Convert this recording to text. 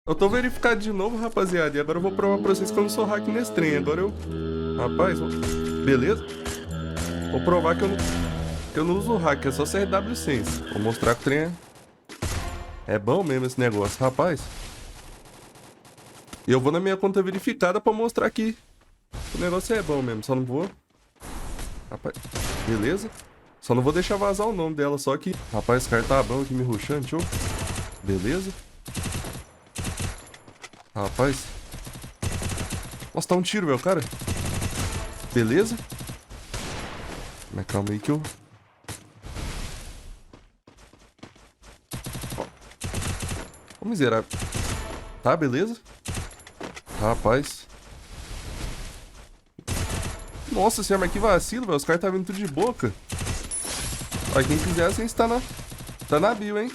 Eu tô verificado de novo, rapaziada. E agora eu vou provar pra vocês que eu não sou hack nesse trem. Agora eu... Rapaz, beleza? Vou provar que eu não uso hack, é só CRW Sense. Vou mostrar que o trem é bom mesmo esse negócio, rapaz. E eu vou na minha conta verificada pra mostrar que o negócio é bom mesmo. Só não vou... Rapaz, beleza? Só não vou deixar vazar o nome dela, só que... Rapaz, esse cara tá bom aqui me rushando, show. Beleza? Rapaz. Nossa, tá um tiro, velho, cara. Beleza? Mas calma aí que eu... Ô, miserável. Tá, beleza? Rapaz. Nossa senhora, mas que vacilo, velho. Os caras tá vindo tudo de boca. Ó, quem quiser, assim, tá na bio, hein?